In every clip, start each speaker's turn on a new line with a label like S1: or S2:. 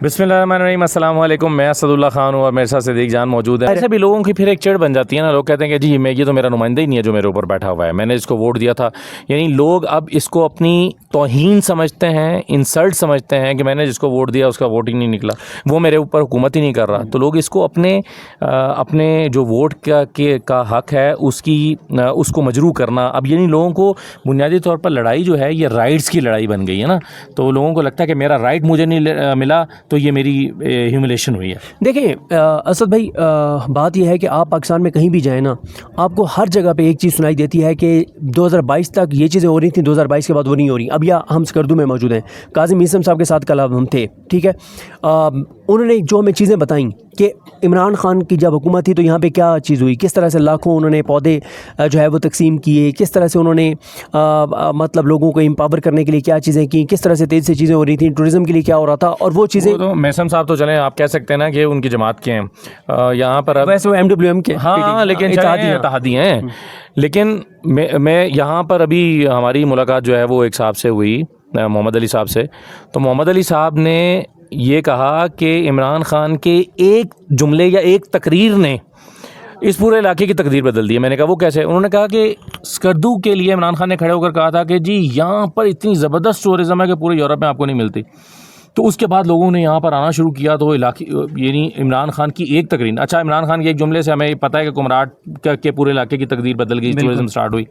S1: بسم اللہ الرحمن الرحیم، السلام علیکم. میں اسد اللہ خان ہوں اور میرے ساتھ صدیق جان موجود ہے. ایسے بھی لوگوں کی پھر ایک چڑ بن جاتی ہے نا. لوگ کہتے ہیں کہ جی یہ تو میرا نمائندہ ہی نہیں ہے جو میرے اوپر بیٹھا ہوا ہے, میں نے اس کو ووٹ دیا تھا. یعنی لوگ اب اس کو اپنی توہین سمجھتے ہیں, انسلٹ سمجھتے ہیں کہ میں نے جس کو ووٹ دیا اس کا ووٹ ہی نہیں نکلا, وہ میرے اوپر حکومت ہی نہیں کر رہا. تو لوگ اس کو اپنے جو ووٹ کا حق ہے اس کو مجروح کرنا. اب یعنی لوگوں کو بنیادی طور پر لڑائی جو ہے یہ رائٹس کی لڑائی بن گئی ہے نا. تو لوگوں کو لگتا ہے کہ میرا رائٹ مجھے نہیں ملا تو یہ میری ہیوملیشن ہوئی ہے.
S2: دیکھیں اسد بھائی, بات یہ ہے کہ آپ پاکستان میں کہیں بھی جائیں نا, آپ کو ہر جگہ پہ ایک چیز سنائی دیتی ہے کہ 2022 تک یہ چیزیں ہو رہی تھیں, 2022 کے بعد وہ نہیں ہو رہی. اب یا ہم سکردو میں موجود ہیں, کاظم عیسم صاحب کے ساتھ کل ہم تھے, ٹھیک ہے. انہوں نے جو ہمیں چیزیں بتائیں کہ عمران خان کی جب حکومت تھی تو یہاں پہ کیا چیز ہوئی, کس طرح سے لاکھوں انہوں نے پودے جو ہے وہ تقسیم کیے, کس طرح سے انہوں نے مطلب لوگوں کو امپاور کرنے کے لیے کیا چیزیں کی, کس طرح سے تیز سے چیزیں ہو رہی تھیں, ٹورزم کے لیے کیا ہو رہا تھا. اور وہ چیزیں
S1: تو میسم صاحب تو چلیں آپ کہہ سکتے ہیں نا کہ ان کی جماعت کے ہیں, یہاں پر
S2: ویسے وہ MWM کے
S1: ہاں لیکن اتحادی ہیں. لیکن میں یہاں پر ابھی ہماری ملاقات جو ہے وہ ایک صاحب سے ہوئی, محمد علی صاحب سے. تو محمد علی صاحب نے یہ کہا کہ عمران خان کے ایک جملے یا ایک تقریر نے اس پورے علاقے کی تقدیر بدل دی ہے. میں نے کہا وہ کیسے؟ انہوں نے کہا کہ سکردو کے لیے عمران خان نے کھڑے ہو کر کہا تھا کہ جی یہاں پر اتنی زبردست ٹورزم ہے کہ پورے یورپ میں آپ کو نہیں ملتی. تو اس کے بعد لوگوں نے یہاں پر آنا شروع کیا. تو علاقے یعنی عمران خان کی ایک تقریر, اچھا عمران خان کے ایک جملے سے ہمیں پتہ ہے کہ کمراٹ کے پورے علاقے کی تقدیر بدل گئی, ٹورزم سٹارٹ ہوئی.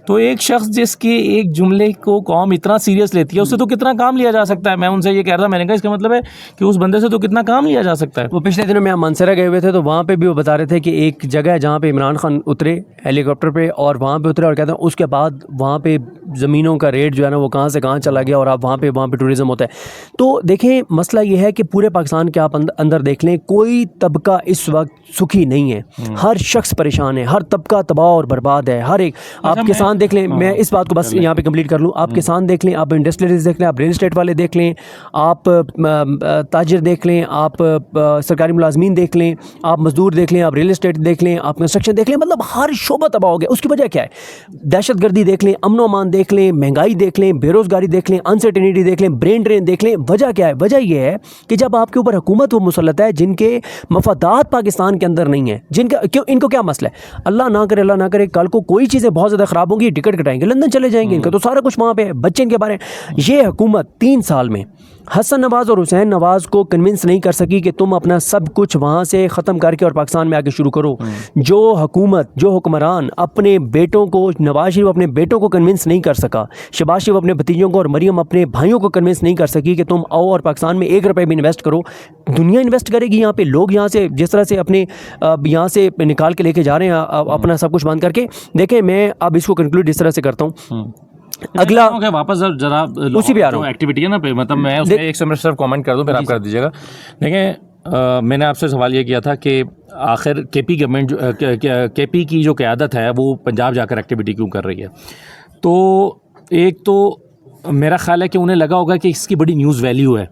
S1: تو ایک شخص جس کے ایک جملے کو قوم اتنا سیریس لیتی ہے, اس سے تو کتنا کام لیا جا سکتا ہے. میں ان سے یہ کہہ رہا تھا, میں نے کہا اس کا مطلب ہے کہ اس بندے سے تو کتنا کام لیا جا سکتا ہے.
S2: وہ پچھلے دنوں میں منصرہ گئے ہوئے تھے تو وہاں پہ بھی وہ بتا رہے تھے کہ ایک جگہ ہے جہاں پہ عمران خان اترے ہیلی کاپٹر پہ, اور وہاں پہ اترے اور کہتے ہیں اس کے بعد وہاں پہ زمینوں کا ریٹ جو ہے نا وہ کہاں سے کہاں چلا گیا, اور آپ وہاں پہ ٹورزم ہوتا ہے. تو دیکھیں مسئلہ یہ ہے کہ پورے پاکستان کے آپ اندر دیکھ لیں, کوئی طبقہ اس وقت سکھی نہیں ہے, ہر شخص پریشان ہے, ہر طبقہ تباہ اور برباد ہے. ہر ایک آپ کسان دیکھ لیں, میں اس بات کو بس یہاں پہ کمپلیٹ کر لوں, آپ کسان دیکھ لیں, آپ انڈسٹریلسٹ دیکھ لیں, آپ ریل اسٹیٹ والے دیکھ لیں, آپ تاجر دیکھ لیں, آپ سرکاری ملازمین دیکھ لیں, آپ مزدور دیکھ لیں, آپ ریل اسٹیٹ دیکھ لیں, آپ کنسٹرکشن دیکھ لیں, مطلب ہر شعبہ تباہ ہو گیا. اس کی وجہ کیا ہے؟ دہشت گردی دیکھ لیں, امن و امان دیکھ لیں, مہنگائی دیکھ لیں, بے روزگاری دیکھ لیں, انسرٹینٹی دیکھ لیں, برین ڈرین دیکھ لیں. وجہ کیا ہے؟ وجہ یہ ہے کہ جب آپ کے اوپر حکومت وہ مسلط ہے جن کے مفادات پاکستان کے اندر نہیں ہیں, جن کا ان کو کیا مسئلہ ہے؟ اللہ نہ کرے کل کو کوئی چیزیں بہت زیادہ خراب ہوں گی, ٹکٹ کٹائیں گے, لندن چلے جائیں گے, ان کا تو سارا کچھ وہاں پہ بچے ان کے بارے. یہ حکومت 3 سال میں حسن نواز اور حسین نواز کو کنونس نہیں کر سکی کہ تم اپنا سب کچھ وہاں سے ختم کر کے اور پاکستان میں آ کے شروع کرو. جو حکومت, جو حکمران اپنے بیٹوں کو, نواز شریف اپنے بیٹوں کو کنونس نہیں کر سکا, شہباز شریف اپنے بھتیجوں کو اور مریم اپنے بھائیوں کو کنونس نہیں کر سکی کہ تم آؤ اور پاکستان میں 1 روپے بھی انویسٹ کرو, دنیا انویسٹ کرے گی یہاں پہ. لوگ یہاں سے جس طرح سے اپنے یہاں سے نکال کے لے کے جا رہے ہیں اپنا سب کچھ بند کر کے. دیکھیں میں اب اس کو کنکلوڈ اس طرح سے کرتا ہوں. اگلا
S1: واپس ذرا
S2: اسی پہ آ رہا ہوں,
S1: ایکٹیویٹی ہے نا پہ, مطلب میں اس میں ایک صرف کامنٹ کر دوں پھر آپ کر دیجیے گا. دیکھیں میں نے آپ سے سوال یہ کیا تھا کہ آخر کے پی گورنمنٹ کے پی کی جو قیادت ہے وہ پنجاب جا کر ایکٹیویٹی کیوں کر رہی ہے؟ تو ایک تو میرا خیال ہے کہ انہیں لگا ہوگا کہ اس کی بڑی نیوز ویلیو ہے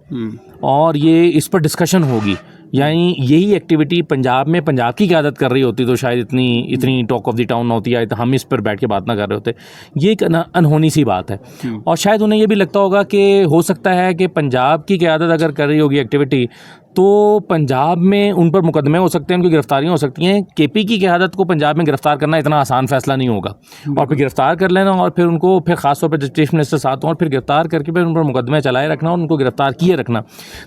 S1: اور یہ اس پر ڈسکشن ہوگی. یعنی یہی ایکٹیویٹی پنجاب میں پنجاب کی قیادت کر رہی ہوتی تو شاید اتنی ٹاک آف دی ٹاؤن نہ ہوتی, یا ہم اس پر بیٹھ کے بات نہ کر رہے ہوتے. یہ ایک انہونی سی بات ہے. اور شاید انہیں یہ بھی لگتا ہوگا کہ ہو سکتا ہے کہ پنجاب کی قیادت اگر کر رہی ہوگی ایکٹیویٹی تو پنجاب میں ان پر مقدمے ہو سکتے ہیں, ان کی گرفتاریاں ہو سکتی ہیں. کے پی کی قیادت کو پنجاب میں گرفتار کرنا اتنا آسان فیصلہ نہیں ہوگا, اور پھر گرفتار کر لینا اور پھر ان کو پھر خاص طور پہ چیف منسٹر ساتھ ہوں اور پھر گرفتار کر کے پھر ان پر مقدمے چلائے رکھنا اور ان کو گرفتار کیے رکھنا.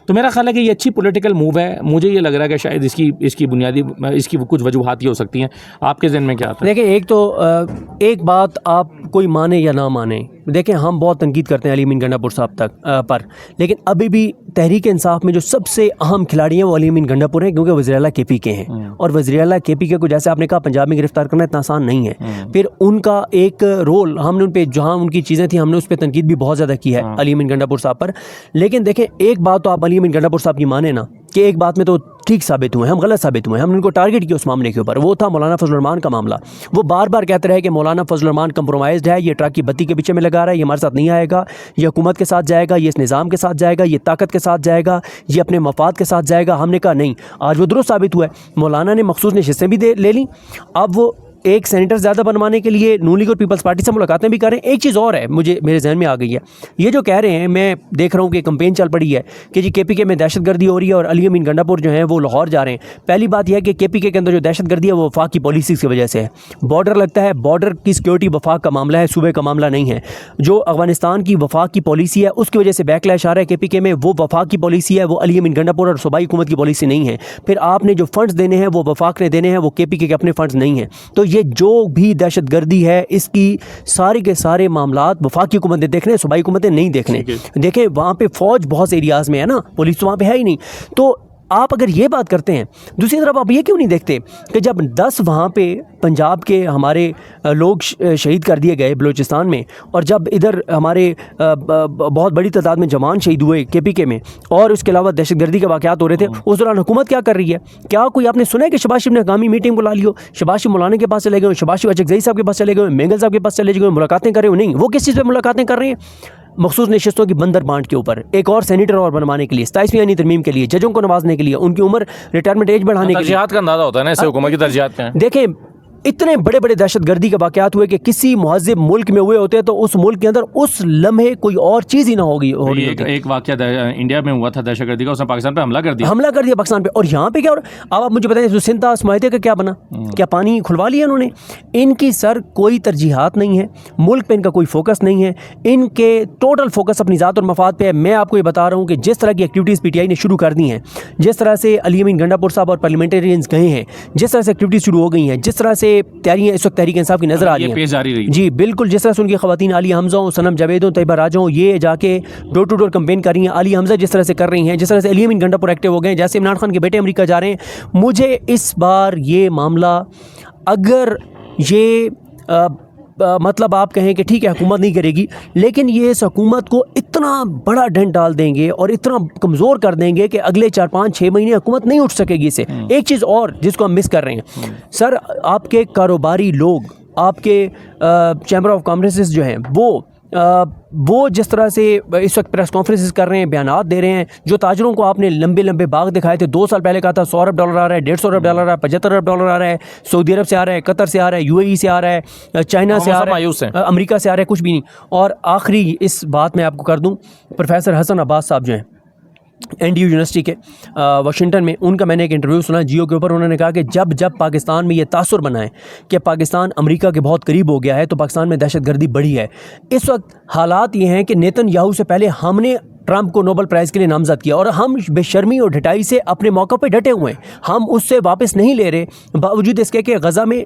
S1: تو میرا خیال ہے کہ یہ اچھی پولیٹیکل موو ہے. مجھے یہ لگ رہا ہے کہ شاید اس کی بنیادی اس کی کچھ وجوہات یہ ہو سکتی ہیں. آپ کے ذہن میں کیا آتا ہے؟
S2: دیکھیں ایک تو ایک بات آپ کوئی مانے یا نہ مانے, دیکھیں ہم بہت تنقید کرتے ہیں علی امین گنڈا پور صاحب تک پر, لیکن ابھی بھی تحریک انصاف میں جو سب سے اہم کھلاڑی ہیں وہ علی امین گنڈا پور ہیں, کیونکہ وزیر اعلیٰ کے پی کے ہیں. اور وزیر اعلیٰ کے پی کے کو جیسے آپ نے کہا پنجاب میں گرفتار کرنا اتنا آسان نہیں ہے. پھر ان کا ایک رول ہم نے ان پہ, جہاں ان کی چیزیں تھیں ہم نے اس پہ تنقید بھی بہت زیادہ کی ہے علی امین گنڈا پور صاحب پر. لیکن دیکھیں ایک بات تو آپ علی امین گنڈا پور صاحب کی مانیں نا کہ ایک بات میں تو ٹھیک ثابت ہوئے, ہم غلط ثابت ہوئے, ہم نے ان کو ٹارگٹ کیا اس معاملے کے اوپر. وہ تھا مولانا فضل الرحمان کا معاملہ. وہ بار بار کہتے رہے کہ مولانا فضل الرحمان کمپرومائزڈ ہے, یہ ٹرک کی بتی کے پیچھے میں لگا رہا ہے, یہ ہمارے ساتھ نہیں آئے گا, یہ حکومت کے ساتھ جائے گا, یہ اس نظام کے ساتھ جائے گا, یہ طاقت کے ساتھ جائے گا, یہ اپنے مفاد کے ساتھ جائے گا. ہم نے کہا نہیں, آج وہ درست ثابت ہوا ہے. مولانا نے مخصوص نشستیں بھی لے لیں. اب وہ ایک سینیٹر زیادہ بنوانے کے لیے نون لیگ اور پیپلز پارٹی سے ملاقاتیں بھی کر رہے ہیں. ایک چیز اور ہے مجھے میرے ذہن میں آ گئی ہے, یہ جو کہہ رہے ہیں, میں دیکھ رہا ہوں کہ کمپین چل پڑی ہے کہ جی کے پی کے میں دہشت گردی ہو رہی ہے اور علی امین گنڈاپور جو ہیں وہ لاہور جا رہے ہیں. پہلی بات یہ ہے کہ کے پی کے اندر جو دہشت گردی ہے وہ وفاق کی پالیسیز کی وجہ سے ہے. بارڈر لگتا ہے, بارڈر کی سیکیورٹی وفاق کا معاملہ ہے, صوبے کا معاملہ نہیں ہے. جو افغانستان کی وفاق کی پالیسی ہے اس کی وجہ سے بیکلیش آ رہا ہے کے پی کے میں, وہ وفاق کی پالیسی ہے, وہ علی امین گنڈاپور اور صوبائی حکومت کی پالیسی نہیں ہے. پھر آپ نے جو فنڈز دینے ہیں وہ وفاق نے دینے ہیں, وہ کے پی کے اپنے فنڈز نہیں ہیں. تو یہ جو بھی دہشت گردی ہے اس کی سارے کے سارے معاملات وفاقی حکومتیں دیکھ رہے ہیں, صوبائی حکومتیں نہیں دیکھ رہے ہیں. دیکھیں وہاں پہ فوج بہت سے ایریاز میں ہے نا, پولیس تو وہاں پہ ہے ہی نہیں. تو آپ اگر یہ بات کرتے ہیں, دوسری طرف آپ یہ کیوں نہیں دیکھتے کہ جب 10 وہاں پہ پنجاب کے ہمارے لوگ شہید کر دیے گئے بلوچستان میں, اور جب ادھر ہمارے بہت بڑی تعداد میں جوان شہید ہوئے کے پی کے میں, اور اس کے علاوہ دہشت گردی کے واقعات ہو رہے تھے, اس دوران حکومت کیا کر رہی ہے؟ کیا کوئی آپ نے سنا ہے کہ شہباز شریف نے حکامی میٹنگ بلا لی ہو؟ شہباز شریف مولانا کے پاس چلے گئے, شہباز شریف اچکزئی صاحب کے پاس چلے گئے, مینگل صاحب کے پاس چلے گئے, ملاقاتیں کر رہے ہو؟ نہیں. وہ کس چیز پہ ملاقاتیں کر رہے ہیں؟ مخصوص نشستوں کی بندر بانٹ کے اوپر, ایک اور سینیٹر اور بنوانے کے لیے, 27ویں آئینی ترمیم کے لیے, ججوں کو نوازنے کے لیے, ان کی عمر ریٹائرمنٹ ایج بڑھانے کے لیے.
S1: ترجیحات کا اندازہ ہوتا ہے نا اس سے حکومت کی ترجیحات کیا ہیں.
S2: دیکھیں اتنے بڑے بڑے دہشت گردی کے واقعات ہوئے کہ کسی مہذب ملک میں ہوئے ہوتے تو اس ملک کے اندر اس لمحے کوئی اور چیز ہی نہ ہوگی.
S1: ایک واقعہ انڈیا میں ہوا تھا دہشت گردی کا, اس نے پاکستان پہ حملہ کر دیا پاکستان پہ. اور یہاں پہ کیا, اور آپ مجھے بتائیں جو سنتا معاہدے کا کیا بنا؟ کیا پانی کھلوا لیا انہوں نے؟ ان کی سر کوئی ترجیحات نہیں ہے, ملک پہ ان کا کوئی فوکس نہیں ہے, ان کے ٹوٹل فوکس اپنی ذات اور مفاد پہ ہے. میں آپ کو یہ بتا رہا ہوں کہ جس طرح کی ایکٹیویٹیز پی ٹی آئی نے شروع کر دی ہیں, جس طرح سے علی امین گنڈاپور صاحب اور پارلیمنٹرینز گئے ہیں, جس طرح سے ایکٹیویٹیز شروع ہو گئی ہیں, جس طرح سے تیاریاں اس وقت تحریک انصاف کی نظر آ رہی ہیں, جی بالکل, جس طرح سے ان کی خواتین عالی حمزہ ہوں, صنم جاوید ہوں, طیبہ راجہ ہوں, یہ جا کے ڈور ٹو ڈور کمپین کر رہی ہیں. علی حمزہ جس طرح سے کر رہی ہیں, جس طرح سے علی امین گنڈاپور ایکٹیو ہو گئے ہیں, جیسے عمران خان کے بیٹے امریکہ جا رہے ہیں. مجھے اس بار یہ معاملہ, اگر یہ مطلب آپ کہیں کہ ٹھیک ہے حکومت نہیں کرے گی, لیکن یہ اس حکومت کو اتنا بڑا ڈنٹ ڈال دیں گے اور اتنا کمزور کر دیں گے کہ اگلے 4-5-6 مہینے حکومت نہیں اٹھ سکے گی اس سے. ایک چیز اور جس کو ہم مس کر رہے ہیں سر, آپ کے کاروباری لوگ, آپ کے چیمبر آف کامرسز جو ہیں, وہ جس طرح سے اس وقت پریس کانفرنسز کر رہے ہیں, بیانات دے رہے ہیں, جو تاجروں کو آپ نے لمبے لمبے باغ دکھائے تھے, 2 سال پہلے کہا تھا $100 ارب آ رہا ہے, $150 ارب آ رہا ہے, $75 ارب آ رہا ہے, سعودی عرب سے آ رہا ہے, قطر سے آ رہا ہے, UAE سے آ رہا ہے, چائنا سے آ رہا ہے, امریکہ سے آ رہا ہے, کچھ بھی نہیں. اور آخری اس بات میں آپ کو کر دوں, پروفیسر حسن عباس صاحب جو ہیں این ڈی یو یونیورسٹی کے واشنگٹن میں, ان کا میں نے ایک انٹرویو سنا جیو کے اوپر. انہوں نے کہا کہ جب پاکستان میں یہ تاثر بنا ہے کہ پاکستان امریکہ کے بہت قریب ہو گیا ہے تو پاکستان میں دہشت گردی بڑھی ہے. اس وقت حالات یہ ہیں کہ نیتن یاہو سے پہلے ہم نے ٹرمپ کو نوبل پرائز کے لیے نامزد کیا, اور ہم بے شرمی اور ڈھٹائی سے اپنے موقع پہ ڈٹے ہوئے ہیں, ہم اس سے واپس نہیں لے رہے, باوجود اس کے کہ غزہ میں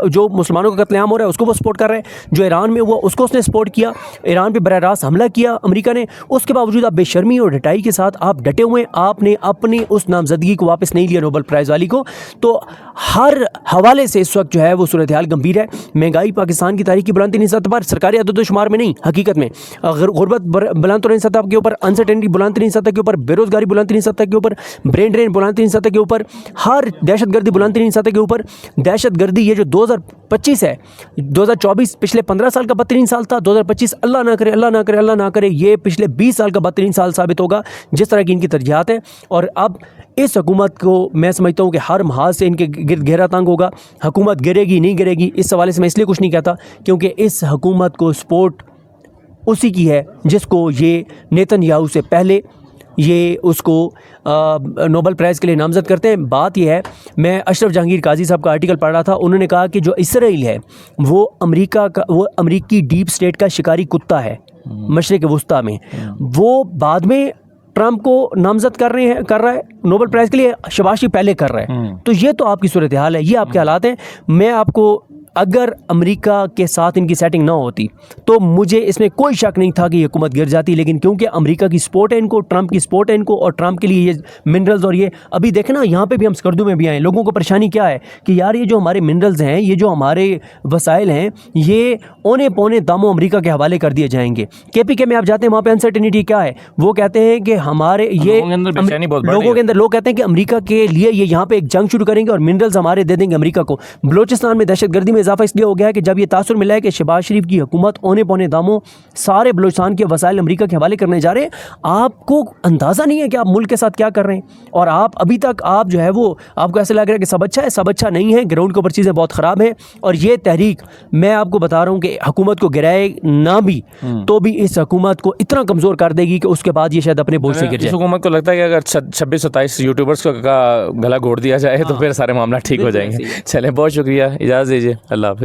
S1: جو مسلمانوں کا قتل عام ہو رہا ہے اس کو وہ سپورٹ کر رہے ہیں, جو ایران میں ہوا اس کو اس نے سپورٹ کیا, ایران پہ براہ راست حملہ کیا امریکہ نے, اس کے باوجود آپ بے شرمی اور ڈھٹائی کے ساتھ آپ ڈٹے ہوئے ہیں, آپ نے اپنی اس نامزدگی کو واپس نہیں لیا نوبل پرائز والی کو. تو ہر حوالے سے اس وقت جو ہے وہ صورتحال گمبھیر ہے. مہنگائی پاکستان کی تاریخی بلندترین سطح پر, سرکاری عدد و شمار میں نہیں حقیقت میں, غربت بلندترین سطح کے اوپر, انسرٹینٹی بلندترین سطح کے اوپر, بے روزگاری بلندترین سطح کے اوپر, برین ڈرین بلندترین سطح کے اوپر, ہر دہشت گردی بلندترین سطح کے اوپر. دہشت گردی یہ جو 2025 ہے, 2024 پچھلے 15 سال کا بدترین سال تھا, 2025 اللہ نہ کرے اللہ نہ کرے اللہ نہ کرے یہ پچھلے 20 سال کا بدترین سال ثابت ہوگا جس طرح کی ان کی ترجیحات ہیں. اور اب اس حکومت کو میں سمجھتا ہوں کہ ہر محاذ سے ان کے گرد گہرا تنگ ہوگا. حکومت گرے گی نہیں گرے گی اس حوالے سے میں اس لیے کچھ نہیں کہتا کیونکہ اس حکومت کو سپورٹ اسی کی ہے جس کو یہ نیتن یاہو سے پہلے یہ اس کو نوبل پرائز کے لیے نامزد کرتے ہیں. بات یہ ہے, میں اشرف جہانگیر قاضی صاحب کا آرٹیکل پڑھ رہا تھا, انہوں نے کہا کہ جو اسرائیل ہے وہ امریکی ڈیپ سٹیٹ کا شکاری کتا ہے مشرق وسطیٰ میں. وہ بعد میں ٹرمپ کو نامزد کر رہا ہے نوبل پرائز کے لیے, شہباز شریف پہلے کر رہا ہے. تو یہ تو آپ کی صورتحال ہے, یہ آپ کے حالات ہیں. میں آپ کو, اگر امریکہ کے ساتھ ان کی سیٹنگ نہ ہوتی تو مجھے اس میں کوئی شک نہیں تھا کہ یہ حکومت گر جاتی, لیکن کیونکہ امریکہ کی سپورٹ ہے ان کو, ٹرمپ کی سپورٹ ہے ان کو, اور ٹرمپ کے لیے یہ منرلز, اور یہ ابھی دیکھیں نا یہاں پہ بھی ہم سکردو میں بھی آئے, لوگوں کو پریشانی کیا ہے کہ یار یہ جو ہمارے منرلز ہیں, یہ جو ہمارے وسائل ہیں, یہ اونے پونے داموں امریکہ کے حوالے کر دیے جائیں گے. کے پی کے میں آپ جاتے ہیں وہاں پہ انسرٹینٹی کیا ہے, وہ کہتے ہیں کہ ہمارے یہ لوگوں کے اندر لوگ کہتے ہیں کہ امریکہ کے لیے یہ یہاں پہ ایک جنگ شروع کریں گے اور منرلز ہمارے دے دیں گے امریکہ کو. بلوچستان میں دہشت گردی میں
S2: اضافہ اس لیے ہو گیا ہے کہ جب یہ تاثر ملا ہے کہ شہباز شریف کی حکومت اونے پونے داموں سارے بلوچستان کے وسائل امریکہ کے حوالے کرنے جا رہے ہیں، آپ کو اندازہ نہیں ہے کہ آپ ملک کے ساتھ کیا کر رہے ہیں، اور آپ ابھی تک آپ جو ہے وہ آپ کو ایسا لگ رہا ہے کہ سب اچھا ہے، سب اچھا نہیں ہے، گراؤنڈ کے اوپر چیزیں بہت خراب ہیں. اور یہ تحریک میں آپ کو بتا رہا ہوں کہ حکومت کو گرائے نہ بھی تو بھی اس حکومت کو اتنا کمزور کر دے گی کہ اس کے بعد یہ شاید اپنے بوجھ سے گر
S1: اس
S2: جائے.
S1: حکومت کو لگتا ہے کہ اگر 26-27 یوٹیوبرز کا گلا گھوڑ دیا جائے تو پھر سارے معاملات ٹھیک ہو جائیں گے. چلیں، بہت شکریہ، اجازت دیجیے، اللہ حافظ.